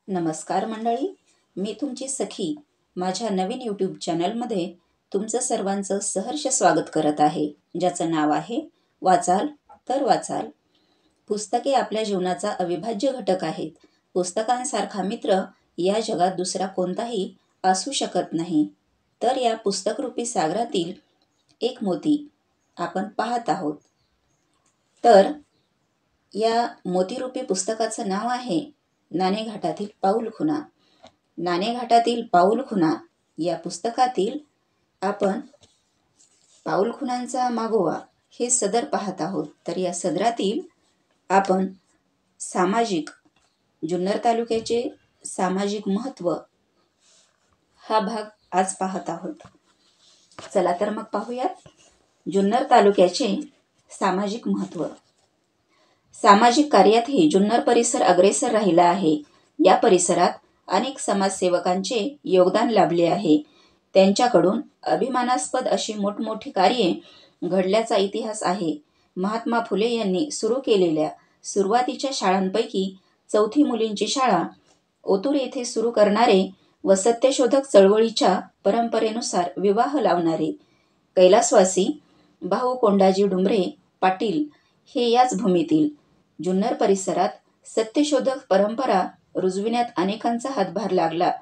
नमस्कार मंडळी, मी तुमची सखी माझ्या नवीन यूट्यूब चॅनलमध्ये तुमचं सर्वांचं सहर्ष स्वागत करत आहे, ज्याचं नाव आहे वाचाल तर वाचाल. पुस्तके आपल्या जीवनाचा अविभाज्य घटक आहेत. पुस्तकांसारखा मित्र या जगात दुसरा कोणताही असू शकत नाही. तर या पुस्तकरूपी सागरातील एक मोती आपण पाहत आहोत. तर या मोतीरूपी पुस्तकाचं नाव आहे नाणेघाटातील पाऊलखुणा. नाणेघाटातील पाऊलखुणा या पुस्तकातील आपण पाऊलखुणांचा मागोवा हे सदर पाहत आहोत. तर या सदरातील आपण सामाजिक जुन्नर तालुक्याचे सामाजिक महत्त्व हा भाग आज पाहत आहोत. चला तर मग पाहूयात जुन्नर तालुक्याचे सामाजिक महत्त्व. सामाजिक कार्यातही जुन्नर परिसर अग्रेसर राहिला आहे. या परिसरात अनेक समाजसेवकांचे योगदान लाभले आहे. त्यांच्याकडून अभिमानास्पद अशी मोठमोठी कार्ये घडल्याचा इतिहास आहे. महात्मा फुले यांनी सुरू केलेल्या सुरुवातीच्या शाळांपैकी चौथी मुलींची शाळा ओतूर येथे सुरू करणारे व सत्यशोधक चळवळीच्या परंपरेनुसार विवाह लावणारे कैलासवासी भाऊ कोंडाजी डुमरे पाटील हे याच भूमीतील. जुन्नर परिसरात सत्यशोधक परंपरा रुजविण्यात अनेकांचा हातभार लागला.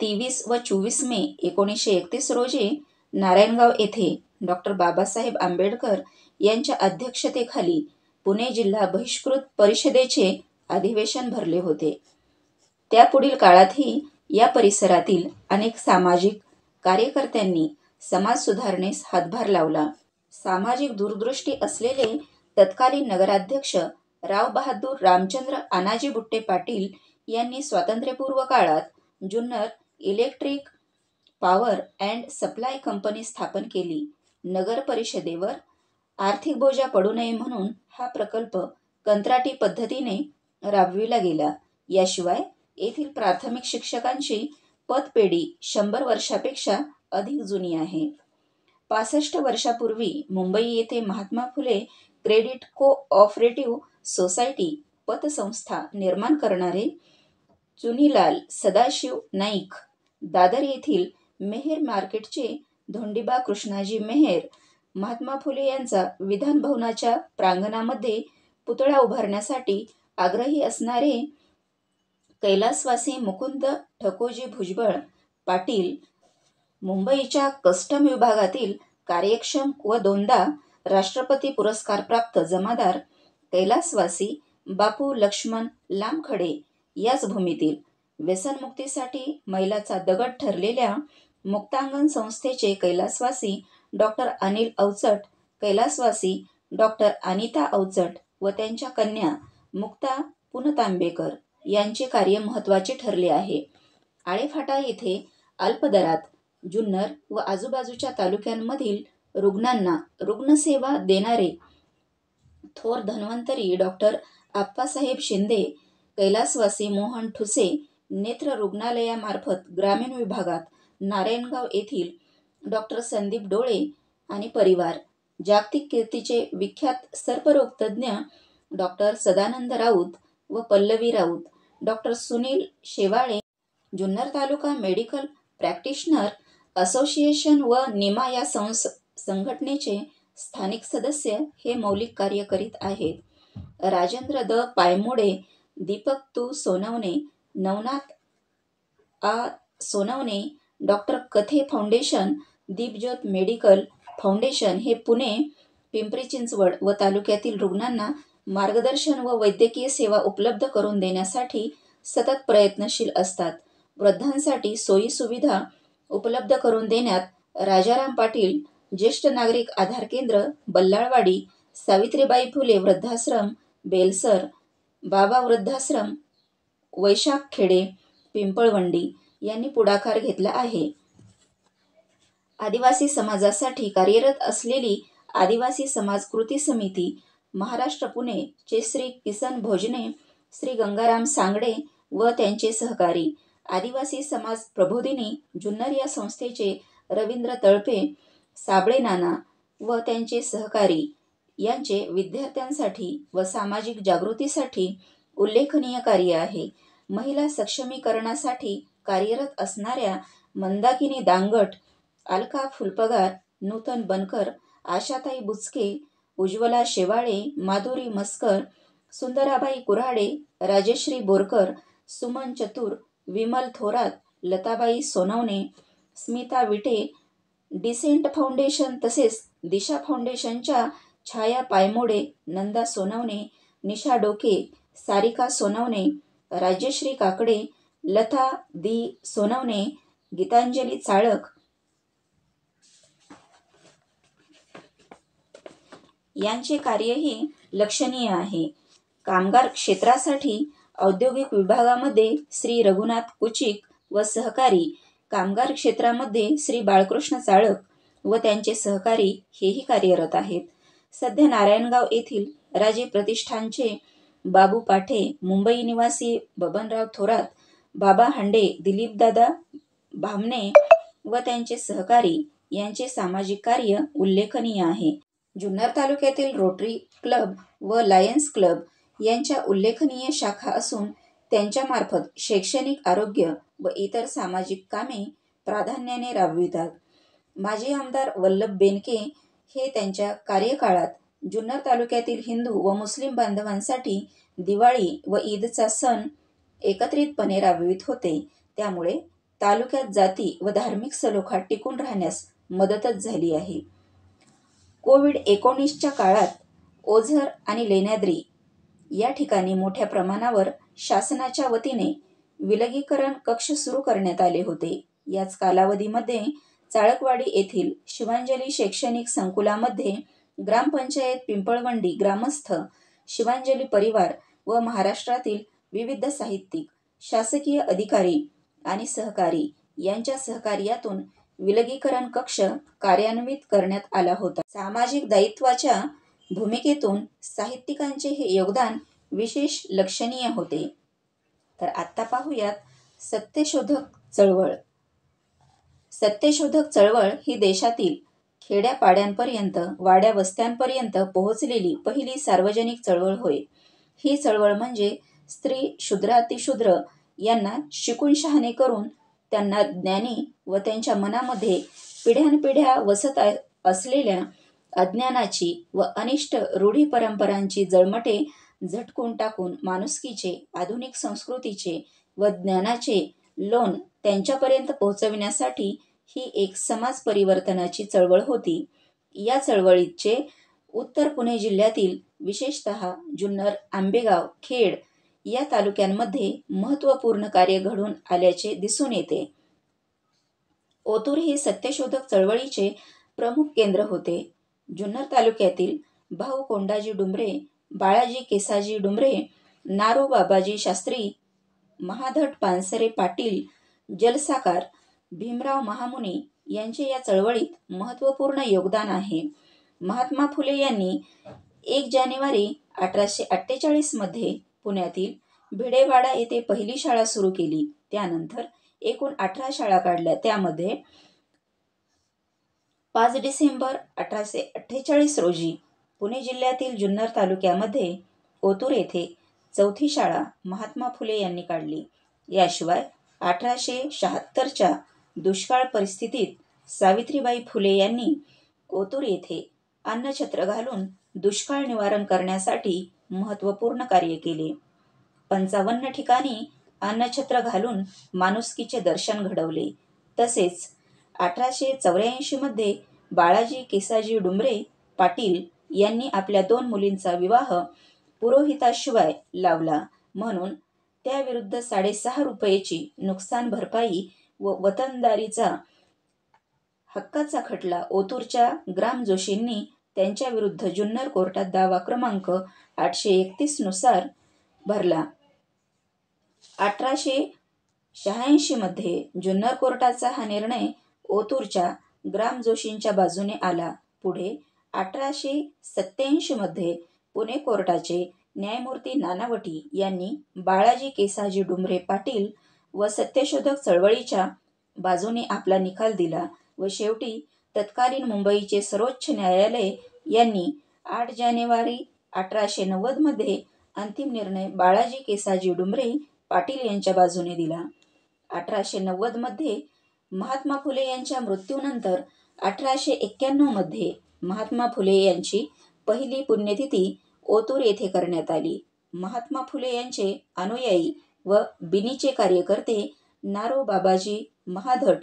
23 व 24 मे 1931 रोजी नारायणगाव येथे डॉ. बाबासाहेब आंबेडकर यांच्या अध्यक्षतेखाली पुणे जिल्हा बहिष्कृत परिषदेचे अधिवेशन भरले होते. त्यापुढील काळातही या परिसरातील अनेक सामाजिक कार्यकर्त्यांनी समाज सुधारणेस हातभार लावला. सामाजिक दूरदृष्टी असलेले तत्कालीन नगराध्यक्ष राव बहादूर रामचंद्र आनाजी बुट्टे पाटील यांनी स्वातंत्र्यपूर्व काळात Junnar electric power and supply company स्थापन केली. नगर परिषदेवर आर्थिक बोजा पडू नये म्हणून हा प्रकल्प कंत्राटी पद्धतीने राबविला गेला. याशिवाय येथील प्राथमिक शिक्षकांची पतपेढी 100 वर्षापेक्षा अधिक जुनी आहे. 65 वर्षापूर्वी मुंबई येथे Mahatma Phule credit co-operative society पतसंस्था निर्माण करणारे चुनीलाल सदाशिव नाईक, दादर येथील मेहेर मार्केटचे धोंडीबा कृष्णाजी मेहेर, महात्मा फुले यांचा विधान भवनाच्या प्रांगणामध्ये पुतळा उभारण्यासाठी आग्रही असणारे कैलासवासी मुकुंद ठकोजी भुजबळ पाटील, मुंबईच्या कस्टम विभागातील कार्यक्षम व 2दा राष्ट्रपती पुरस्कार प्राप्त जमादार कैलासवासी बापू लक्ष्मण लामखडे याच भूमीतील. व्यसनमुक्तीसाठी मैलाचा दगड ठरलेल्या मुक्तांगण संस्थेचे कैलासवासी डॉ. अनिल अवचट, कैलासवासी डॉ. अनिता अवचट व त्यांच्या कन्या मुक्ता पुनतांबेकर यांचे कार्य महत्त्वाचे ठरले आहे. आळेफाटा येथे अल्प दरात जुन्नर व आजूबाजूच्या तालुक्यांमधील रुग्णांना रुग्णसेवा देणारे थोर धन्वंतरी डॉ. आप्पासाहेब शिंदे, कैलासवासी मोहन ठुसे नेत्र रुग्णालयामार्फत ग्रामीण विभागात नारायणगाव येथील डॉ. संदीप डोळे आणि परिवार, जागतिक कीर्तीचे विख्यात सर्परोग तज्ज्ञ डॉ. सदानंद राऊत व पल्लवी राऊत, डॉ. सुनील शेवाळे, जुन्नर तालुका मेडिकल प्रॅक्टिशनर असोसिएशन व निमा या संघटनेचे स्थानिक सदस्य हे मौलिक कार्य करीत आहेत. राजेंद्र द पायमुडे, दीपक तु सोनवणे, नवनाथ आ सोनवणे, डॉ. कथे फाउंडेशन, दीपज्योत मेडिकल फाउंडेशन हे पुणे, पिंपरी चिंचवड व तालुक्यातील रुग्णांना मार्गदर्शन व वैद्यकीय सेवा उपलब्ध करून देण्यासाठी सतत प्रयत्नशील असतात. वृद्धांसाठी सोयीसुविधा उपलब्ध करून देण्यात राजाराम पाटील ज्येष्ठ नागरिक आधार केंद्र बल्लाळवाडी, सावित्रीबाई फुले वृद्धाश्रम बेलसर, बाबा वृद्धाश्रम वैशाखखेडे पिंपळवंडी यांनी पुढाकार घेतला आहे. आदिवासी समाजासाठी कार्यरत असलेली आदिवासी समाज कृती समिती महाराष्ट्र पुणे चे श्री किसन भोजने, श्री गंगाराम सांगडे व त्यांचे सहकारी, आदिवासी समाज प्रबोधिनी जुन्नर या संस्थेचे रवींद्र तळपे, साबळे नाना व त्यांचे सहकारी यांचे विद्यार्थ्यांसाठी व सामाजिक जागृतीसाठी उल्लेखनीय कार्य आहे. महिला सक्षमीकरणासाठी कार्यरत असणाऱ्या मंदाकिनी दांगट, अलका फुलपगार, नूतन बनकर, आशाताई बुचके, उज्ज्वला शेवाळे, माधुरी मस्कर, सुंदराबाई कुऱ्हाडे, राजश्री बोरकर, सुमन चतुर, विमल थोरात, लताबाई सोनवणे, स्मिता विटे, डिसेंट फाउंडेशन तसेच दिशा फाउंडेशनच्या छाया पायमोडे, नंदा सोनवणे, निशा डोके, सारिका सोनवणे, राजश्री काकडे, लता दी सोनवणे, गीतांजली चाळक यांचे कार्यही लक्षणीय आहे. कामगार क्षेत्रासाठी औद्योगिक विभागामध्ये श्री रघुनाथ कुचिक व सहकारी, कामगार क्षेत्रामध्ये श्री बाळकृष्ण चाळक व त्यांचे सहकारी हेही कार्यरत आहेत. सध्या नारायणगाव येथील राजे प्रतिष्ठानचे बाबू पाठे, मुंबई निवासी बबनराव थोरात, बाबा हांडे, दिलीपदादा भामणे व त्यांचे सहकारी यांचे सामाजिक कार्य उल्लेखनीय आहे. जुन्नर तालुक्यातील रोटरी क्लब व लायन्स क्लब यांच्या उल्लेखनीय शाखा असून त्यांच्यामार्फत शैक्षणिक, आरोग्य व इतर सामाजिक कामे प्राधान्याने राबवितात. माजी आमदार वल्लभ बेनके हे त्यांच्या कार्यकाळात जुन्नर तालुक्यातील हिंदू व मुस्लिम बांधवांसाठी दिवाळी व ईदचा सण एकत्रितपणे राबवित होते. त्यामुळे तालुक्यात जाती व धार्मिक सलोखा टिकून राहण्यास मदतच झाली आहे. कोविड-19च्या काळात ओझर आणि लेण्याद्री या ठिकाणी मोठ्या प्रमाणावर शासनाच्या वतीने विलगीकरण कक्ष सुरू करण्यात आले होते. याच कालावधीमध्ये चाळकवाडी येथील शिवांजली शैक्षणिक संकुलामध्ये ग्रामपंचायत पिंपळवंडी ग्रामस्थ, शिवांजली परिवार व महाराष्ट्रातील विविध साहित्यिक, शासकीय अधिकारी आणि सहकारी यांच्या सहकार्यातून विलगीकरण कक्ष कार्यान्वित करण्यात आला होता. सामाजिक दायित्वाच्या भूमिकेतून साहित्यिकांचे हे योगदान विशेष लक्षणीय होते. तर आता पाहूयात सत्यशोधक चळवळ. सत्यशोधक चळवळ ही देशातील खेड्यापाड्यांपर्यंत, वाड्या वस्त्यांपर्यंत पोहोचलेली पहिली सार्वजनिक चळवळ होय. ही चळवळ म्हणजे स्त्री, शूद्रातिशूद्र यांना शिकून शहाणे करून त्यांना ज्ञानी व त्यांच्या मनामध्ये पिढ्यानपिढ्या वसत असलेल्या अज्ञानाची व अनिष्ट रूढी परंपरांची जळमटे झटकून टाकून माणुसकीचे, आधुनिक संस्कृतीचे व ज्ञानाचे लोण त्यांच्यापर्यंत पोहोचविण्यासाठी ही एक समाज परिवर्तनाची चळवळ होती. या चळवळीचे उत्तर पुणे जिल्ह्यातील विशेषतः जुन्नर, आंबेगाव, खेड या तालुक्यांमध्ये महत्त्वपूर्ण कार्य घडून आल्याचे दिसून येते. ओतूर हे सत्यशोधक चळवळीचे प्रमुख केंद्र होते. जुन्नर तालुक्यातील भाऊ कोंडाजी डुंबरे, बाळाजी केसाजी डुंबरे, नारो बाबाजी शास्त्री, महाधट पानसरे पाटील, जलसाकार भीमराव महामुनी यांचे या चळवळीत महत्त्वपूर्ण योगदान आहे. महात्मा फुले यांनी 1 जानेवारी 1848 मध्ये पुण्यातील भिडेवाडा येथे पहिली शाळा सुरू केली. त्यानंतर एकूण 18 शाळा काढल्या. त्यामध्ये 5 डिसेंबर 1848 रोजी पुणे जिल्ह्यातील जुन्नर तालुक्यामध्ये ओतूर येथे 4थी शाळा महात्मा फुले यांनी काढली. याशिवाय 1876च्या दुष्काळ परिस्थितीत सावित्रीबाई फुले यांनी ओतूर येथे अन्नछत्र घालून दुष्काळ निवारण करण्यासाठी महत्त्वपूर्ण कार्य केले. 55 ठिकाणी अन्नछत्र घालून माणुसकीचे दर्शन घडवले. तसेच 1884 मध्ये बाळाजी केसाजी डुंबरे पाटील यांनी आपल्या 2 मुलींचा विवाह पुरोहिताशिवाय लावला म्हणून त्याविरुद्ध 6.5 रुपयेची नुकसान भरपाई व वतनदारीचा हक्काचा खटला ओतूरच्या ग्रामजोशींनी त्यांच्याविरुद्ध जुन्नर कोर्टात दावा क्रमांक 831 नुसार भरला. 1886 मध्ये जुन्नर कोर्टाचा हा निर्णय ओतूरच्या ग्रामजोशींच्या बाजूने आला. पुढे 1887 मध्ये पुणे कोर्टाचे न्यायमूर्ती नानावटी यांनी बाळाजी केसाजी डुंबरे पाटील व सत्यशोधक चळवळीच्या बाजूने आपला निकाल दिला व शेवटी तत्कालीन मुंबईचे सर्वोच्च न्यायालय यांनी 8 जानेवारी 1890 मध्ये अंतिम निर्णय बाळाजी केसाजी डुंबरे पाटील यांच्या बाजूने दिला. 1890मध्ये महात्मा फुले यांच्या मृत्यूनंतर 1891मध्ये महात्मा फुले यांची पहिली पुण्यतिथी ओतूर येथे करण्यात आली. महात्मा फुले यांचे अनुयायी व बिनीचे कार्यकर्ते नारो बाबाजी महाधट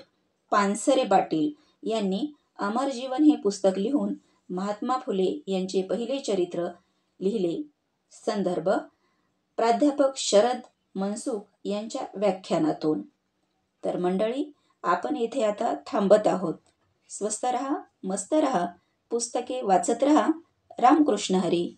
पानसरे पाटील यांनी अमर जीवन हे पुस्तक लिहून महात्मा फुले यांचे पहिले चरित्र लिहिले. संदर्भ प्राध्यापक शरद मनसुख यांच्या व्याख्यानातून. तर मंडळी, आपण येथे आता थांबत आहोत. स्वस्त रहा, मस्त रहा, पुस्तके वाचत रहा. रामकृष्ण हरी.